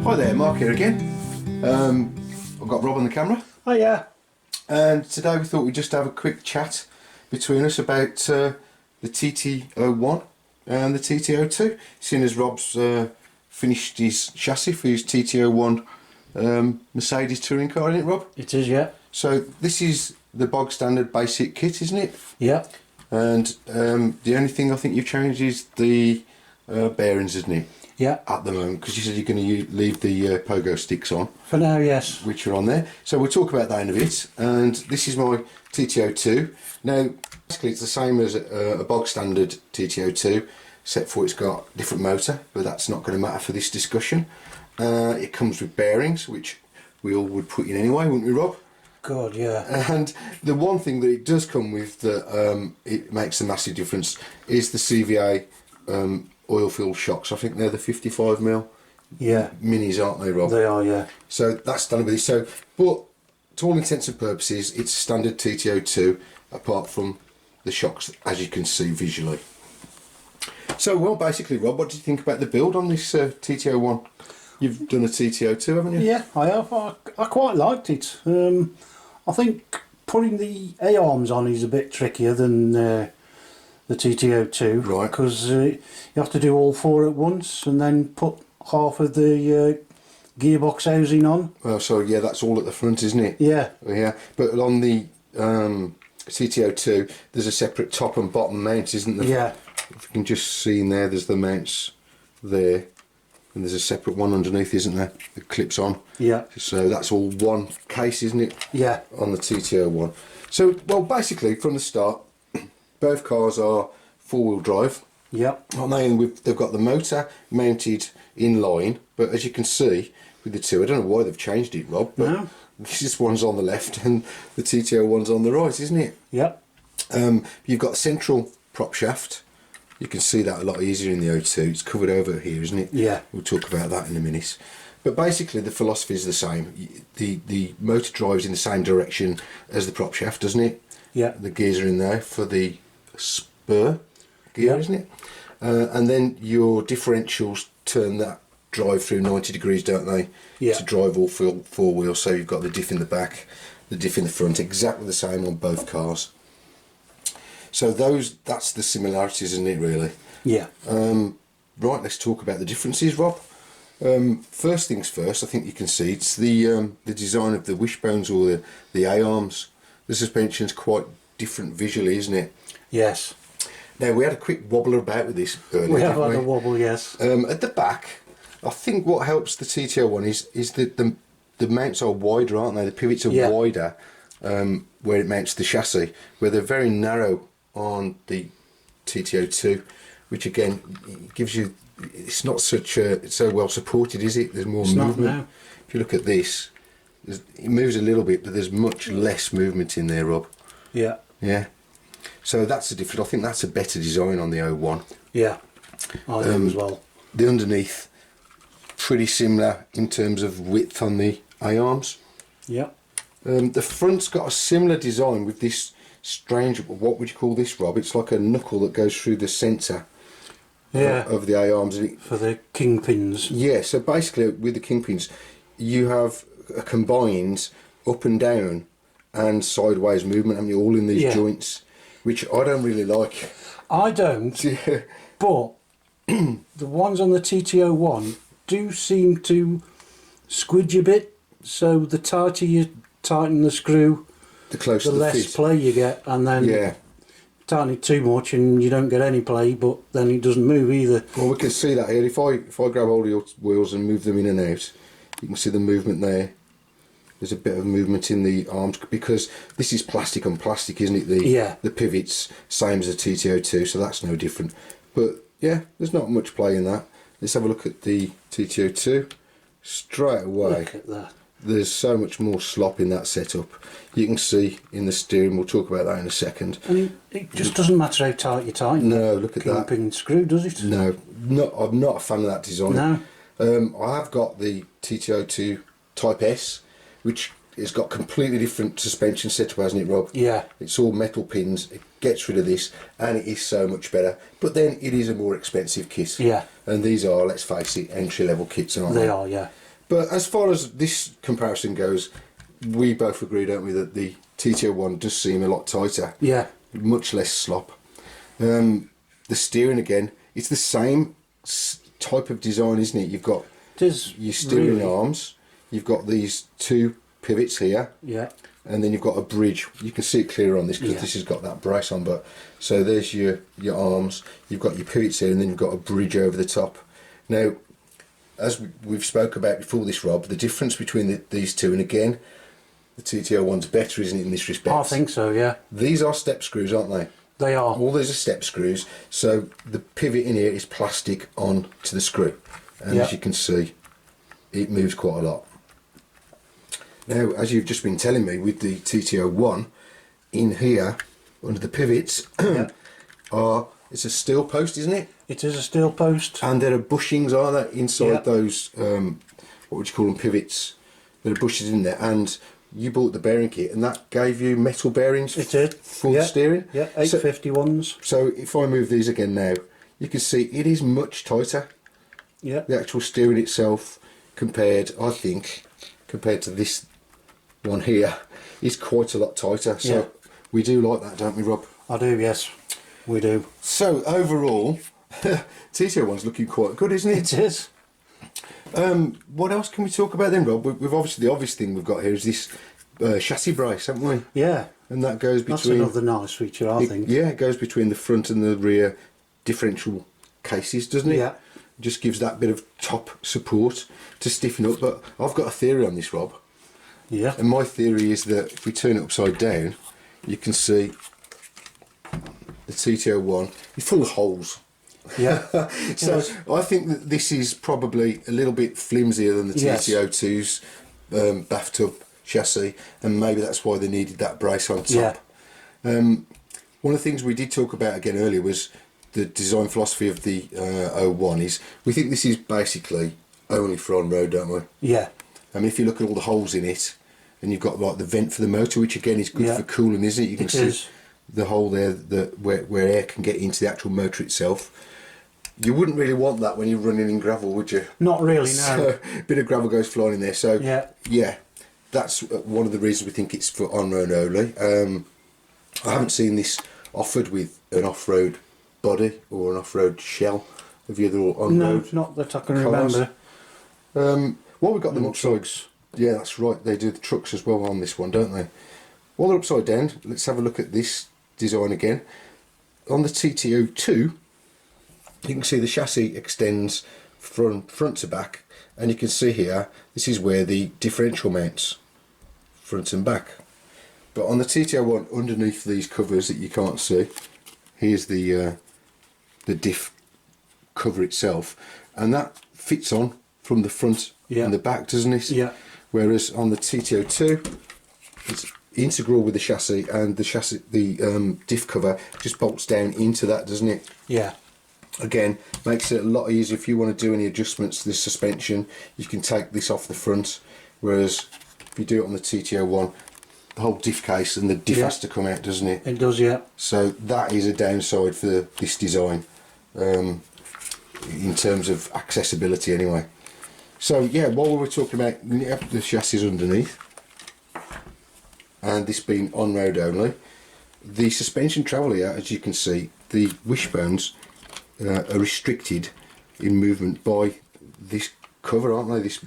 Hi there, Mark here again. I've got Rob on the camera. Oh yeah. And today we thought we'd just have a quick chat between us about the TT01 and the TT02. Seeing as Rob's finished his chassis for his TT01 Mercedes touring car, isn't it, Rob? It is, yeah. So this is the bog standard basic kit, isn't it? Yeah. And the only thing I think you've changed is the bearings, isn't it? Yeah. At the moment, because you said you're going to leave the pogo sticks on. For now, yes. Which are on there. So we'll talk about that in a bit. And this is my TT02. Now, basically it's the same as a bog standard TT02, except for it's got a different motor, but that's not going to matter for this discussion. It comes with bearings, which we all would put in anyway, wouldn't we, Rob? God, yeah. And the one thing that it does come with that it makes a massive difference is the CVA oil-filled shocks. I think they're the 55mm minis, aren't they, Rob? They are, yeah. So that's done with this. So, but to all intents and purposes, it's standard TT02, apart from the shocks, as you can see visually. So, well, basically, Rob, what do you think about the build on this TT01? You've done a TT02, haven't you? Yeah, I have. I quite liked it. I think putting the A-arms on is a bit trickier than the TT02. Right. Because you have to do all four at once and then put half of the gearbox housing on. Well, so yeah, that's all at the front, isn't it? Yeah. Yeah, but on the TT02, there's a separate top and bottom mount, isn't there? Yeah. If you can just see in there, there's the mounts there. And there's a separate one underneath, isn't there? That clips on. Yeah. So that's all one case, isn't it? Yeah. On the TT01. So, well, basically, from the start, both cars are four-wheel drive. Yep. Aren't they? And they've got the motor mounted in line, but as you can see with the two, I don't know why they've changed it, Rob, but no. This one's on the left and the TT01's on the right, isn't it? Yep. You've got central prop shaft. You can see that a lot easier in the O2. It's covered over here, isn't it? Yeah. We'll talk about that in a minute. But basically the philosophy is the same. The motor drives in the same direction as the prop shaft, doesn't it? Yeah. The gears are in there for the spur gear, isn't it? And then your differentials turn that drive through 90 degrees, don't they? Yeah. To drive all four wheels. So you've got the diff in the back, the diff in the front, exactly the same on both cars. So that's the similarities, isn't it, really? Yeah. Right, let's talk about the differences, Rob. First things first, I think you can see it's the design of the wishbones or the A-arms. The suspension's quite different visually, isn't it? Yes. Now, we had a quick wobble about with this earlier. We have had a wobble, yes. At the back, I think what helps the TT01 is that the mounts are wider, aren't they? The pivots are wider where it mounts the chassis, where they're very narrow on the TT02, which again gives you, it's not so well supported, is it? There's more movement. Not now. If you look at this, it moves a little bit, but there's much less movement in there, Rob. Yeah. Yeah. So that's the difference. I think that's a better design on the 01. Yeah. I do as well. The underneath, pretty similar in terms of width on the A-arms. Yeah. The front's got a similar design with this strange, what would you call this, Rob? It's like a knuckle that goes through the centre of the A-arms. For the kingpins. Yeah, so basically with the kingpins, you have a combined up and down and sideways movement, haven't you, all in these joints, which I don't really like. I don't, but the ones on the TT01 do seem to squidge a bit, so the tighter you tighten the screw, the closer the the less fit. play you get, and then tighten it too much and you don't get any play, but then it doesn't move either. Well, we can see that here. If I grab hold of your wheels and move them in and out, you can see the movement there. There's a bit of movement in the arms because this is plastic on plastic, isn't it? The pivots, same as the TT02, so that's no different. But yeah, there's not much play in that. Let's have a look at the TT02. Straight away, look at that. There's so much more slop in that setup. You can see in the steering, we'll talk about that in a second. And it just doesn't matter how tight you tighten. No, look at that. Kingpin screw, does it? No, I'm not a fan of that design. No. I have got the TT02 Type S, which has got completely different suspension setup, hasn't it, Rob? Yeah. It's all metal pins. It gets rid of this, and it is so much better. But then it is a more expensive kit. Yeah. And these are, let's face it, entry-level kits, aren't they? They are, yeah. But as far as this comparison goes, we both agree, don't we, that the TT01 does seem a lot tighter. Yeah. Much less slop. The steering again, it's the same type of design, isn't it? You've got your steering arms, you've got these two pivots here, and then you've got a bridge. You can see it clearer on this because this has got that brace on, but so there's your arms, you've got your pivots here, and then you've got a bridge over the top. Now, as we've spoke about before this, Rob, the difference between these two, and again, the TT01's better, isn't it, in this respect? I think so, yeah. These are step screws, aren't they? They are. All these are step screws, so the pivot in here is plastic on to the screw, and as you can see, it moves quite a lot. Now, as you've just been telling me, with the TT01, in here, under the pivots, it's a steel post, isn't it? It is a steel post. And there are bushings, are there, inside those, what would you call them, pivots? There are bushings in there, and you bought the bearing kit, and that gave you metal bearings for the steering? Yeah, 851s. So if I move these again now, you can see it is much tighter. Yeah. The actual steering itself, compared to this one here, is quite a lot tighter. So we do like that, don't we, Rob? I do, yes. We do. So overall, TT01's looking quite good, isn't it? It is. What else can we talk about then, Rob? We've obviously, the obvious thing we've got here is this chassis brace, haven't we? Yeah. And that goes between... That's another nice feature, I think. Yeah, it goes between the front and the rear differential cases, doesn't it? Yeah. It just gives that bit of top support to stiffen up. But I've got a theory on this, Rob. Yeah. And my theory is that if we turn it upside down, you can see the TT01 is full of holes. Yeah. So I think that this is probably a little bit flimsier than the TT02's bathtub chassis, and maybe that's why they needed that brace on top. One of the things we did talk about again earlier was the design philosophy of the 01 is we think this is basically only for on-road, don't we? Yeah. I mean, if you look at all the holes in it, and you've got like the vent for the motor, which again is good for cooling, isn't it? You can see the hole there where air can get into the actual motor itself. You wouldn't really want that when you're running in gravel, would you? Not really, no. So a bit of gravel goes flying in there. So yeah, that's one of the reasons we think it's for on-road only. I haven't seen this offered with an off-road body or an off-road shell. Have you ever on-road? No, not that I can remember. Well, we've got them upside. Yeah, that's right. They do the trucks as well on this one, don't they? While they're upside down, let's have a look at this design again. On the TT02, you can see the chassis extends from front to back, and you can see here, this is where the differential mounts, front and back. But on the TT01, underneath these covers that you can't see, here's the diff cover itself, and that fits on from the front and the back, doesn't it? Yeah. Whereas on the TT02, it's integral with the chassis, and the diff cover just bolts down into that, doesn't it? Yeah. Again, makes it a lot easier if you want to do any adjustments to this suspension. You can take this off the front, whereas if you do it on the TT01, the whole diff case and the diff has to come out, doesn't it? It does, yeah. So that is a downside for this design, in terms of accessibility anyway. So yeah, while we were talking about the chassis underneath, and this being on-road only, the suspension travel here, as you can see, the wishbones are restricted in movement by this cover, aren't they? This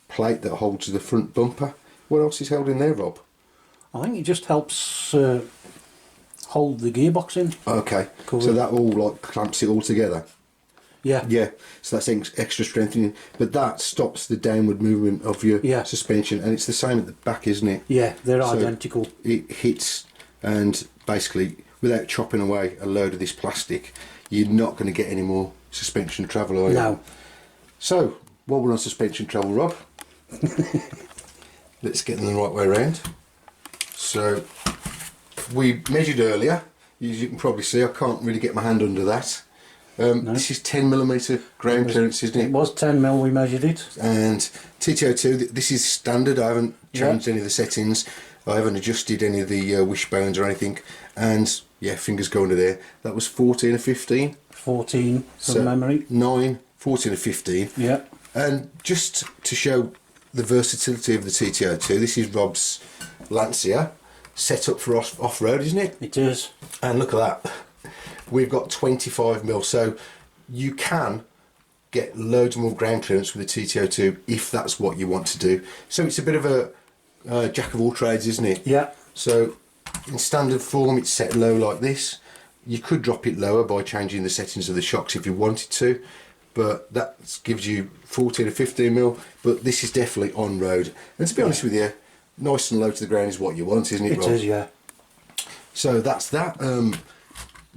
plate that holds the front bumper. What else is held in there, Rob? I think it just helps hold the gearbox in. Okay, so that all like clamps it all together. Yeah. Yeah, so that's extra strengthening, but that stops the downward movement of your suspension, and it's the same at the back, isn't it? Yeah, they're identical. It hits, and basically, without chopping away a load of this plastic, you're not going to get any more suspension travel, are you? No. So, while we're on suspension travel, Rob, let's get them the right way around. So, we measured earlier, as you can probably see, I can't really get my hand under that. This is 10mm ground clearance, isn't it? It was 10mm, we measured it. And TT02, this is standard. I haven't changed any of the settings. I haven't adjusted any of the wishbones or anything. And yeah, fingers go under there. That was 14 or 15? 14 from memory. 9, 14 or 15. Yeah. And just to show the versatility of the TT02, this is Rob's Lancia, set up for off-road, isn't it? It is. And look at that. We've got 25mm, so you can get loads more ground clearance with the TT02 if that's what you want to do. So it's a bit of a jack of all trades, isn't it? Yeah. So in standard form it's set low like this. You could drop it lower by changing the settings of the shocks if you wanted to, but that gives you 14 or 15mm, but this is definitely on road. And to be honest with you, nice and low to the ground is what you want, isn't it, Rob? It is, yeah. So that's that.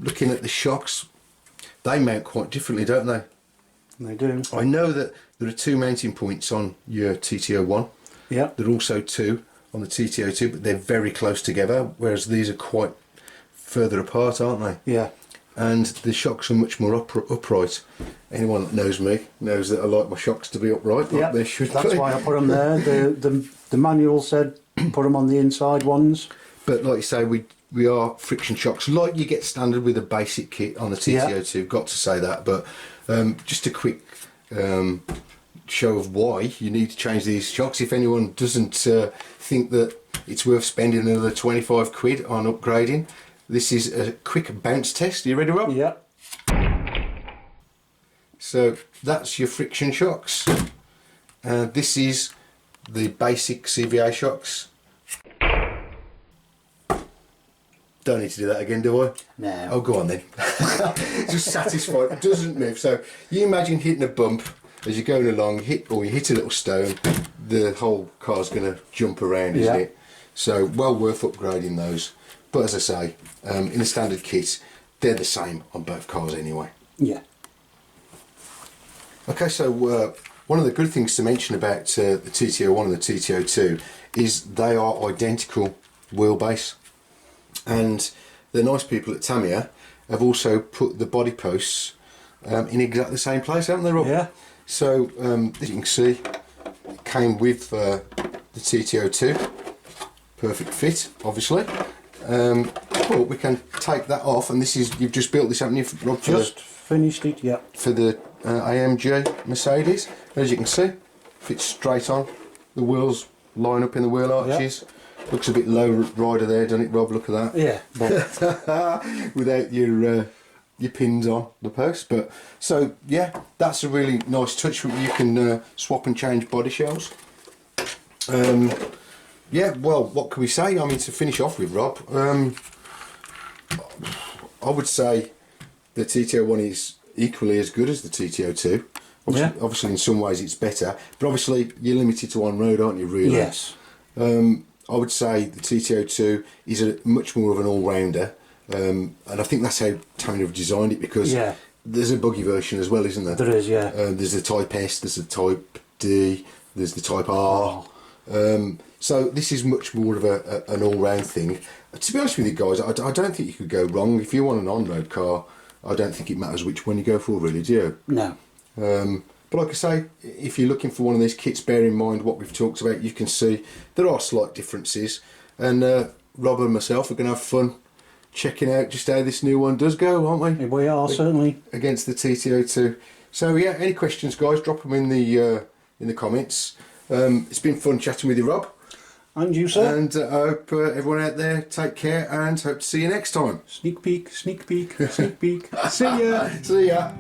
Looking at the shocks, they mount quite differently, don't they? They do. I know that there are 2 mounting points on your TT01. Yeah. There are also 2 on the TT02, but they're very close together, whereas these are quite further apart, aren't they? Yeah. And the shocks are much more upright. Anyone that knows me knows that I like my shocks to be upright, like they should That's be. why I put them there. The manual said put them on the inside ones. But like you say, we are friction shocks, like you get standard with a basic kit on the TT02. Got to say that, but just a quick show of why you need to change these shocks. If anyone doesn't think that it's worth spending another 25 quid on upgrading, this is a quick bounce test. Are you ready, Rob? Yeah. So that's your friction shocks. This is the basic CVA shocks. Don't need to do that again, do I? No. Oh, go on then. Just satisfied. It doesn't move. So you imagine hitting a bump as you're going along, you hit a little stone, the whole car's going to jump around, isn't it? So well worth upgrading those. But as I say, in the standard kit, they're the same on both cars anyway. Yeah. Okay, so one of the good things to mention about the TT01 and the TT02 is they are identical wheelbase. And the nice people at Tamiya have also put the body posts in exactly the same place, haven't they, Rob? Yeah. So, as you can see, it came with the TT02. Perfect fit, obviously. But we can take that off, and this is, you've just built this, haven't you, Rob? Just finished it, yeah. For the AMG Mercedes. As you can see, fits straight on. The wheels line up in the wheel arches. Yep. Looks a bit low rider there, doesn't it, Rob? Look at that. Yeah. But without your pins on the post. But so yeah, that's a really nice touch. You can swap and change body shells. Yeah. Well, what can we say? I mean, to finish off with, Rob, I would say the TT01 is equally as good as the TT02. Obviously, in some ways it's better, but obviously you're limited to on road, aren't you? Really? Yes. I would say the TT02 is a much more of an all-rounder, and I think that's how Tamiya have designed it, because there's a buggy version as well, isn't there? There is, yeah. There's the Type S, there's the Type D, there's the Type R. So this is much more of an all-round thing. To be honest with you guys, I don't think you could go wrong. If you want an on-road car, I don't think it matters which one you go for, really, do you? No. But like I say, if you're looking for one of these kits, bear in mind what we've talked about. You can see there are slight differences, and Rob and myself are going to have fun checking out just how this new one does go, aren't we? We are, certainly. Against the TT02. So yeah, any questions, guys, drop them in the comments. It's been fun chatting with you, Rob. And you, sir. And I hope everyone out there take care, and hope to see you next time. Sneak peek, sneak peek, sneak peek. See ya. See ya.